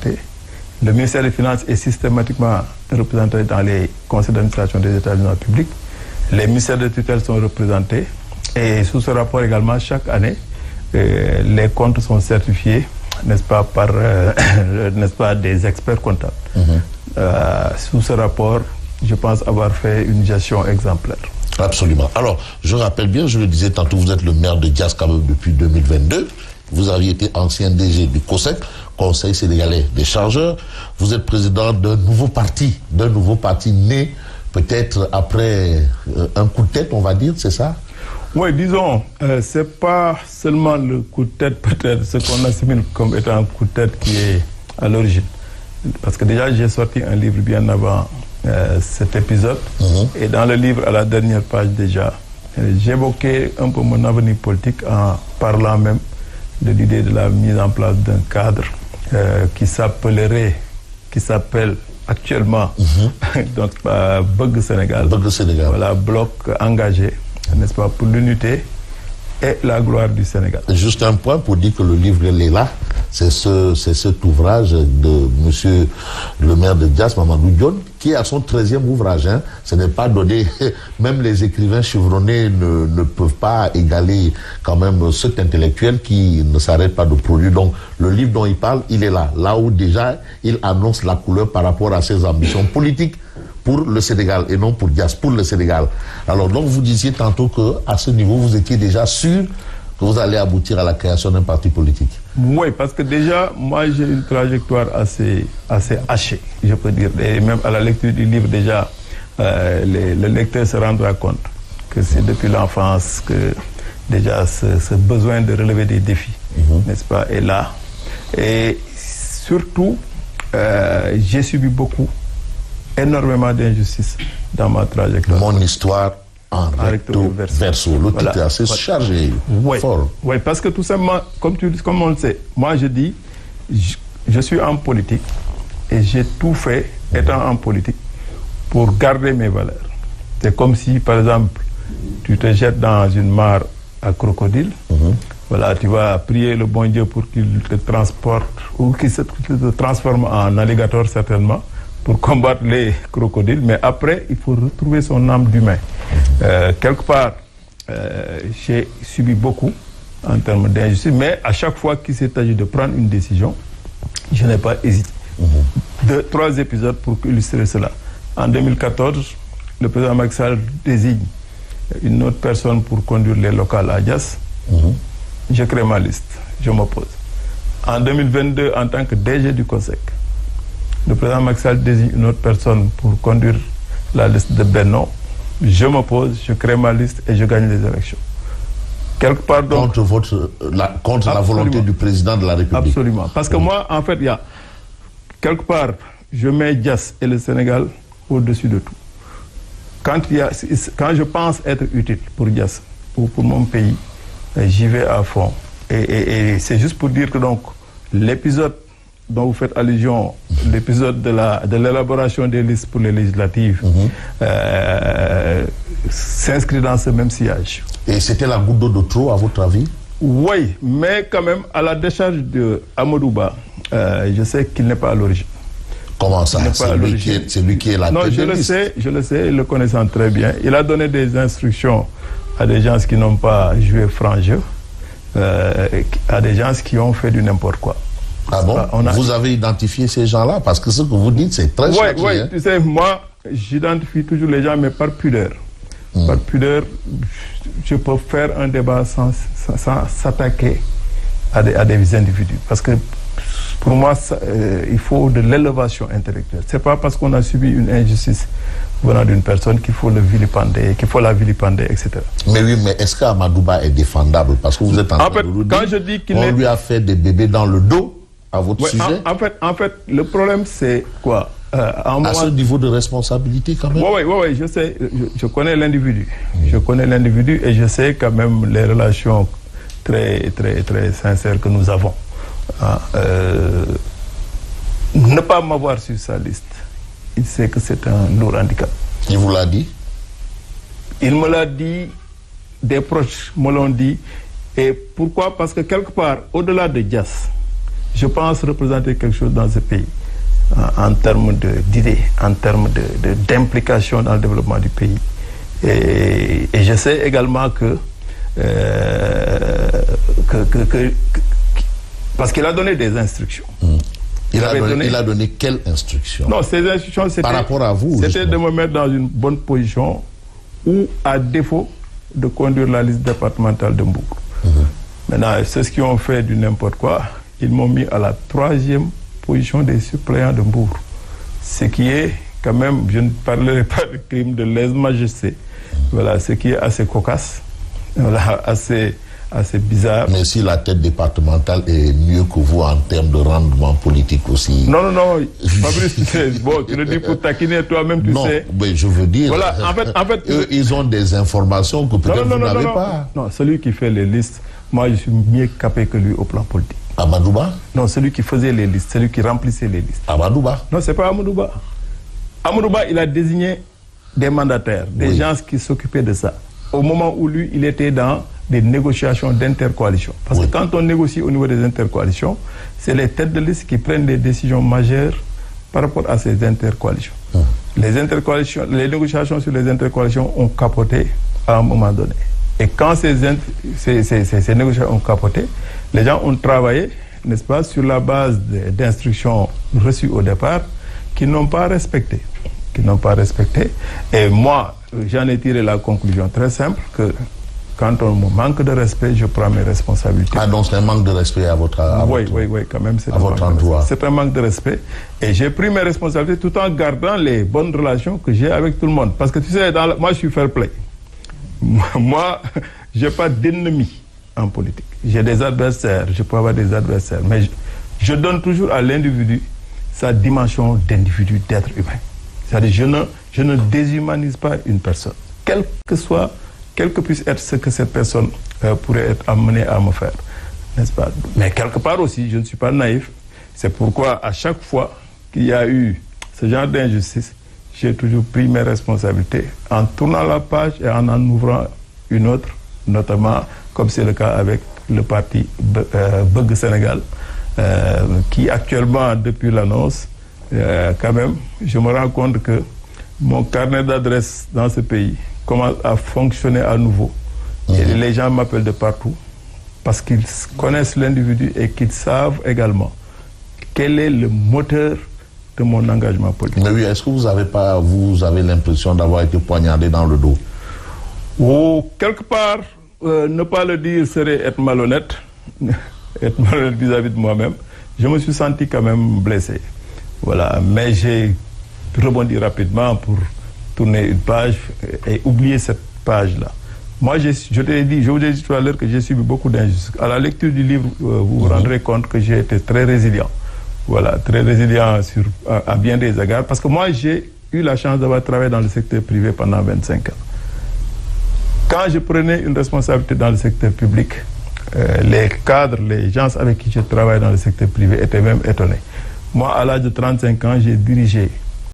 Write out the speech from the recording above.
représenté. Le ministère des Finances est systématiquement représenté dans les conseils d'administration des établissements publics. Les ministères de tutelle sont représentés. Et sous ce rapport également, chaque année, les comptes sont certifiés, n'est-ce pas, par n'est-ce pas, des experts comptables. Sous ce rapport, je pense avoir fait une gestion exemplaire. Absolument. Alors, je rappelle bien, je le disais tantôt, vous êtes le maire de Diass quand même depuis 2022. Vous aviez été ancien DG du COSEC, Conseil sénégalais des chargeurs. Vous êtes président d'un nouveau parti né peut-être après un coup de tête, on va dire, c'est ça? Oui, disons, c'est pas seulement le coup de tête, peut-être, ce qu'on assimile comme étant un coup de tête qui est à l'origine. Parce que déjà, j'ai sorti un livre bien avant cet épisode. Et dans le livre, à la dernière page déjà, j'évoquais un peu mon avenir politique en parlant même de l'idée de la mise en place d'un cadre qui s'appelle actuellement donc Bëgg Sénégal. Bëgg Sénégal. Voilà, bloc engagé, n'est-ce pas, pour l'unité et la gloire du Sénégal. Juste un point pour dire que le livre il est là. C'est cet ouvrage de monsieur le maire de Diass, Mamadou Dione, qui est à son 13e ouvrage. Hein. Ce n'est pas donné. Même les écrivains chevronnés ne peuvent pas égaler quand même cet intellectuel qui ne s'arrête pas de produire. Donc le livre dont il parle, il est là. Là où déjà il annonce la couleur par rapport à ses ambitions politiques pour le Sénégal et non pour Diass, pour le Sénégal. Alors donc vous disiez tantôt qu'à ce niveau, vous étiez déjà sûr que vous allez aboutir à la création d'un parti politique. Oui, parce que déjà, moi j'ai une trajectoire assez hachée, je peux dire. Et même à la lecture du livre déjà, le lecteur se rendra compte que c'est depuis l'enfance que déjà ce besoin de relever des défis, n'est-ce pas, est là. Et surtout, j'ai subi énormément d'injustices dans ma trajectoire. Mon histoire en recto verso. Le titre est assez chargé, fort. Oui, parce que tout simplement, comme on le sait, moi je dis, je suis en politique et j'ai tout fait, étant en politique, pour garder mes valeurs. C'est comme si, par exemple, tu te jettes dans une mare à crocodile, voilà, tu vas prier le bon Dieu pour qu'il te transporte, ou qu'il te transforme en alligator certainement, pour combattre les crocodiles, mais après, il faut retrouver son âme d'humain. Quelque part, j'ai subi beaucoup en termes d'injustice, mais à chaque fois qu'il s'est agi de prendre une décision, je n'ai pas hésité. 3 épisodes pour illustrer cela. En 2014, le président Macky Sall désigne une autre personne pour conduire les locales à Diass. Je crée ma liste, je m'oppose. En 2022, en tant que DG du COSEC, le président Macky Sall désigne une autre personne pour conduire la liste de Benno. Je m'oppose, je crée ma liste et je gagne les élections. Quelque part donc... Contre la volonté du président de la République. Absolument. Parce que moi, en fait, il y a... Quelque part, je mets Diass et le Sénégal au-dessus de tout. Quand je pense être utile pour Diass ou pour mon pays, j'y vais à fond. Et c'est juste pour dire que donc, l'épisode dont vous faites allusion, l'épisode de l'élaboration des listes pour les législatives, s'inscrit dans ce même sillage. Et c'était la goutte d'eau de trop, à votre avis? Oui, mais quand même, à la décharge de Amadou Ba, je sais qu'il n'est pas à l'origine. Comment ça? C'est lui qui est la tête de liste. Non, je le sais, le connaissant très bien. Il a donné des instructions à des gens qui n'ont pas joué franc jeu, à des gens qui ont fait du n'importe quoi. Ah bon? Vous avez identifié ces gens-là? Parce que ce que vous dites, c'est très choquant. Oui, tu sais, moi, j'identifie toujours les gens, mais par pudeur. Par pudeur, je peux faire un débat sans s'attaquer à des individus. Parce que pour moi, il faut de l'élévation intellectuelle. C'est pas parce qu'on a subi une injustice venant d'une personne qu'il faut la vilipender, etc. Mais oui, mais est-ce qu'Amadou Ba est défendable? Parce que vous êtes en train de nous dire, quand je dis qu'il on lui a fait des bébés dans le dos à votre sujet. En fait, le problème, c'est quoi? À ce niveau de responsabilité, quand même. Oui, je sais, je connais l'individu. Je connais l'individu et je sais quand même les relations très, très, très sincères que nous avons. Ne pas m'avoir sur sa liste, il sait que c'est un lourd handicap. Il vous l'a dit? Il me l'a dit, des proches me l'ont dit. Et pourquoi? Parce que quelque part, au-delà de Diass, je pense représenter quelque chose dans ce pays, en termes d'idées, en termes d'implication dans le développement du pays. Et je sais également que parce qu'il a donné des instructions. Il a donné quelle instruction? Non, ces instructions, c'était par rapport à vous, c'était de me mettre dans une bonne position ou, à défaut, de conduire la liste départementale de Mbour. Maintenant, ceux qui ont fait du n'importe quoi, ils m'ont mis à la 3e position des suppléants de Mbour. Ce qui est, quand même, je ne parlerai pas de crime de lèse-majesté. Voilà, ce qui est assez cocasse, voilà, assez bizarre. Mais si la tête départementale est mieux que vous en termes de rendement politique aussi. Non, Fabrice, bon, tu le dis pour taquiner toi-même, tu sais. Non, mais je veux dire, voilà, en fait eux, ils ont des informations que peut-être vous n'avez pas. Non, celui qui fait les listes, moi je suis mieux capé que lui au plan politique. Amadouba? Non, celui qui faisait les listes, celui qui remplissait les listes. Amadouba? Non, c'est pas Amadouba. Amadouba, il a désigné des mandataires, des gens qui s'occupaient de ça. Au moment où lui, il était dans des négociations d'intercoalition. Parce que quand on négocie au niveau des intercoalitions, c'est les têtes de liste qui prennent des décisions majeures par rapport à ces intercoalitions. Les négociations sur les intercoalitions ont capoté à un moment donné. Et quand ces négociations ont capoté, les gens ont travaillé, n'est-ce pas, sur la base d'instructions reçues au départ, qui n'ont pas respecté. Et moi, j'en ai tiré la conclusion très simple que quand on me manque de respect, je prends mes responsabilités. Ah, donc c'est un manque de respect à votre oui, quand même, c'est à votre endroit. C'est un manque de respect. Et j'ai pris mes responsabilités tout en gardant les bonnes relations que j'ai avec tout le monde. Parce que tu sais, moi, je suis fair play. Moi, je n'ai pas d'ennemis en politique. J'ai des adversaires, je peux avoir des adversaires. Mais je donne toujours à l'individu sa dimension d'individu, d'être humain. C'est-à-dire, je ne déshumanise pas une personne. Quel que puisse être ce que cette personne pourrait être amenée à me faire. N'est-ce pas? Mais quelque part aussi, je ne suis pas naïf. C'est pourquoi, à chaque fois qu'il y a eu ce genre d'injustice, j'ai toujours pris mes responsabilités en tournant la page et en ouvrant une autre, notamment, comme c'est le cas avec le parti Bëgg Sénégal, qui actuellement, depuis l'annonce, quand même, je me rends compte que mon carnet d'adresses dans ce pays commence à fonctionner à nouveau. Et les gens m'appellent de partout parce qu'ils connaissent l'individu et qu'ils savent également quel est le moteur de mon engagement politique. Mais oui, est-ce que vous avez l'impression d'avoir été poignardé dans le dos? Oh, quelque part, ne pas le dire serait être malhonnête vis-à-vis de moi-même. Je me suis senti quand même blessé. Voilà, mais j'ai rebondi rapidement pour tourner une page et oublier cette page-là. Moi, je vous ai dit tout à l'heure que j'ai subi beaucoup d'injustices. À la lecture du livre, vous vous rendrez compte que j'ai été très résilient. Voilà, très résilient à bien des égards. Parce que moi, j'ai eu la chance d'avoir travaillé dans le secteur privé pendant 25 ans. Quand je prenais une responsabilité dans le secteur public, les cadres, les gens avec qui je travaille dans le secteur privé étaient même étonnés. Moi, à l'âge de 35 ans, j'ai dirigé